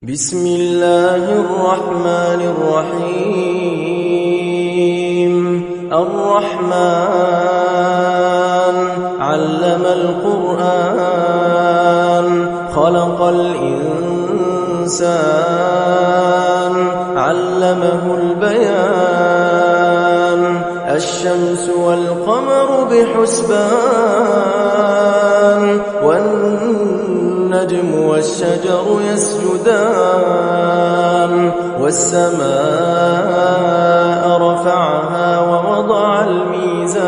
بسم الله الرحمن الرحيم الرحمن علم القرآن خلق الإنسان علمه البيان الشمس والقمر بحسبان والنجم والشجر يسجدان والسماء رفعها ووضع الميزان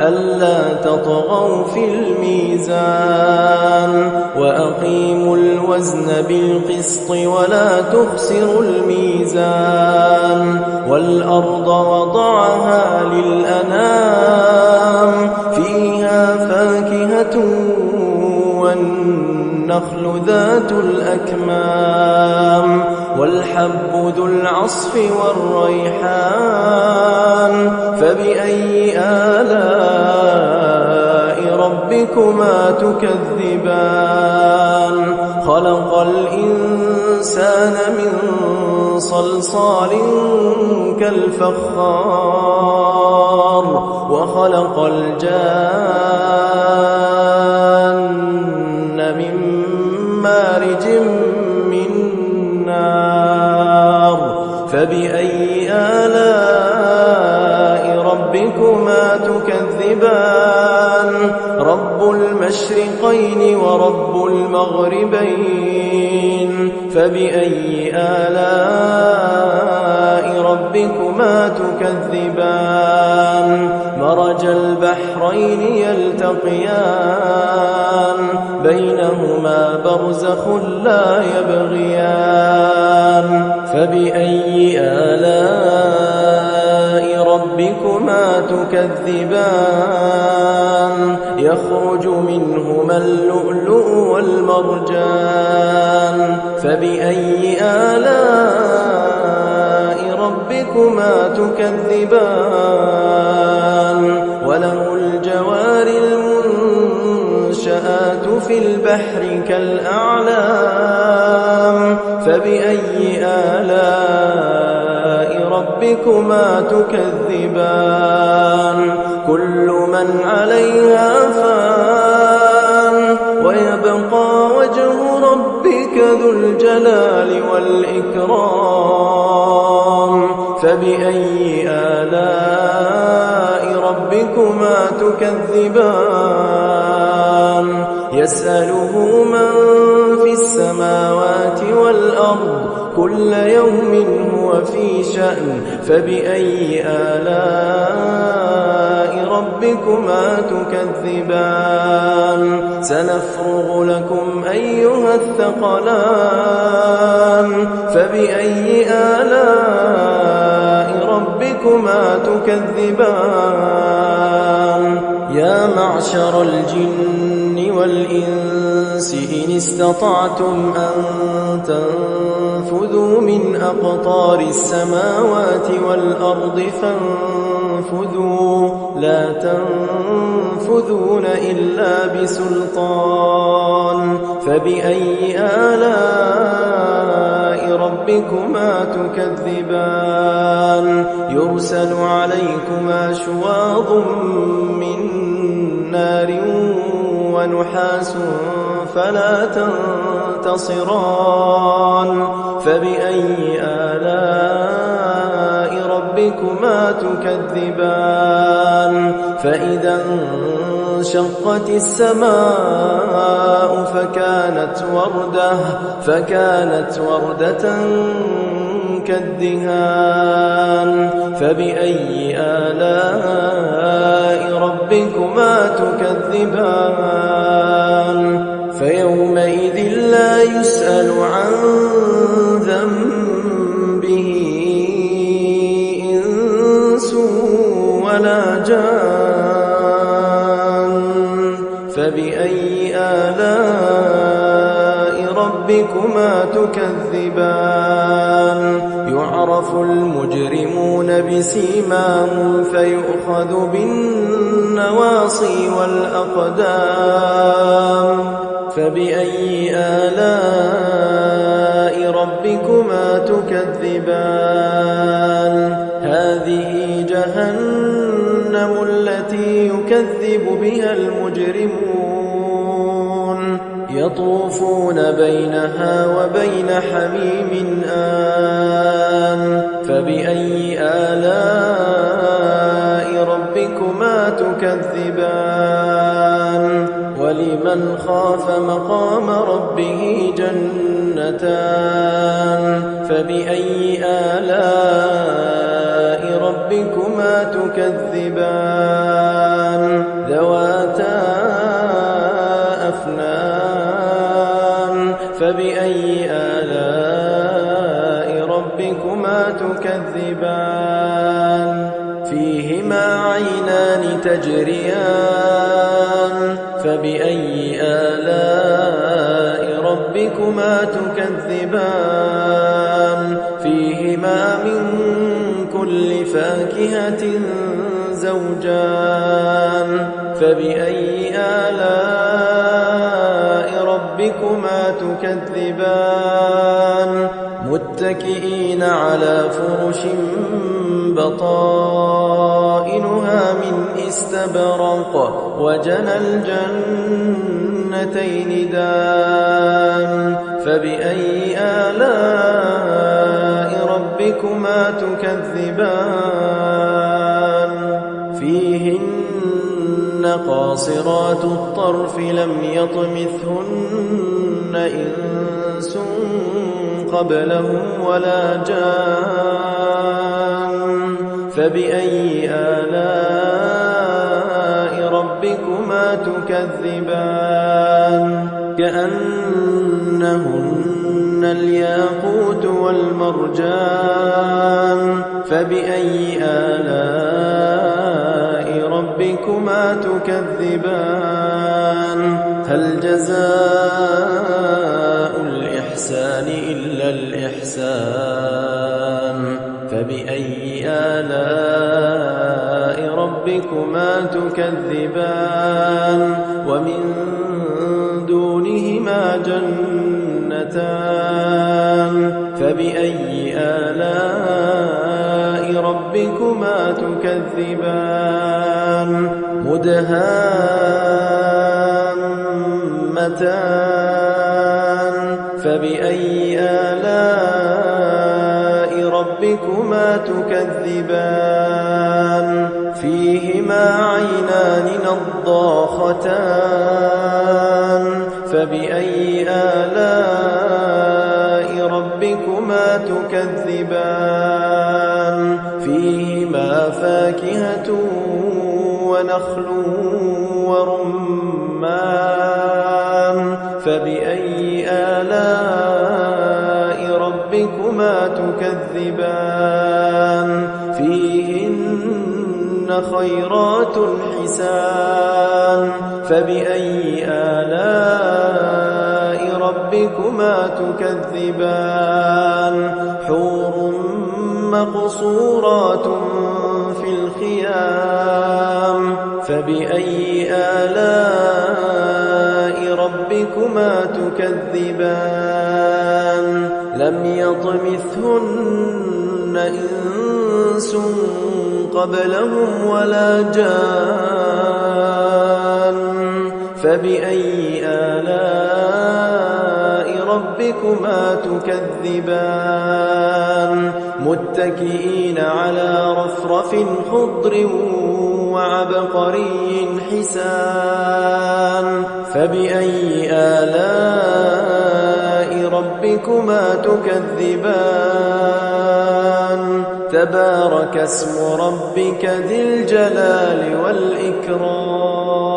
ألا تطغوا في الميزان وأقيموا الوزن بالقسط ولا تخسروا الميزان والأرض وضعها للأنام فيها فاكهة والنخل ذات الأكمام والحب ذو العصف والريحان فبأي آلاء ربكما تكذبان خلق الإنسان من صلصال كالفخار وخلق الجان من مارج من نار فبأي آلاء ربكما تكذبان رب المشرقين ورب المغربين فبأي آلاء ربكما تكذبان مرج البحرين يلتقيان بينهما برزخ لا يبغيان فبأي آلاء ربكما تكذبان يخرج منهما اللؤلؤ والمرجان فبأي آلاء ربكما تكذبان وله الجوار المنشآت في البحر كالأعلام فبأي آلاء ربكما تكذبان كل من عليها فان ويبقى وجه ربك ذو الجلال والإكرام فبأي آلاء ربكما تكذبان يسأله من في السماوات والأرض كل يوم هو في شأن فبأي آلاء ربكما تكذبان سنفرغ لكم أيها الثقلان فبأي آلاء ربكما تكذبان يا معشر الجن والإنس إن استطعتم أن تنفذوا من أقطار السماوات والأرض فانفذوا لا تنفذون إلا بسلطان فبأي آلاء ربكما تكذبان يرسل عليكما شواظ من نار ونحاس فلا تنتصران فبأي آلاء ربكما تكذبان فإذا انشقت السماء فكانت وردة كالدهان فبأي آلاء ربكما تكذبان فيومئذ لا يسأل عن ذنبه إنس ولا جان فبأي آلاء ربكما تكذبان يعرف المجرمون بسيماهم فيؤخذ بالنواصي والأقدام فبأي آلاء ربكما تكذبان هذه جهنم التي يكذب بها المجرمون يطوفون بينها وبين حميم آن فبأي آلاء ربكما تكذبان ولمن خاف مقام ربه جنتان فبأي آلاء ربكما تكذبان ذواتا أفنان فبأي آلاء ربكما تكذبان فيهما عينان تجريان فبأي آلاء ربكما تكذبان فيهما من كل فاكهة زوجان فبأي آلاء ربكما تكذبان متكئين على فرش بطائنها من استبرق وجنى الجنتين دان فبأي آلاء ربكما تكذبان فيهن قاصرات الطرف لم يطمثهن إنس قبلهم ولا جان فبأي آلاء ربكما تكذبان كأنهن الياقوت والمرجان فبأي آلاء ربكما تكذبان هل جزاء الإحسان إلا الإحسان فبأي آلاء ربكما تكذبان ومن دونهما جنتان فبأي آلاء ربكما تكذبان مدهامتان فبأي آلاء ربكما تكذبان فيهما عينان نضاختان فبأي آلاء ربكما تكذبان فيهما فاكهة ونخل ورمان فبأي آلاء ربكما تكذبان فيهن خيرات حسان فبأي آلاء ربكما تكذبان حور مقصورات في الخيام فبأي آلاء ربكما تكذبان لم يطمثهن إنس قبلهم ولا جان فبأي آلاء ربكما تكذبان متكئين على رفرف خضر وعبقري حسان فبأي آلاء ربكما تكذبان تبارك اسم ربك ذي الجلال والإكرام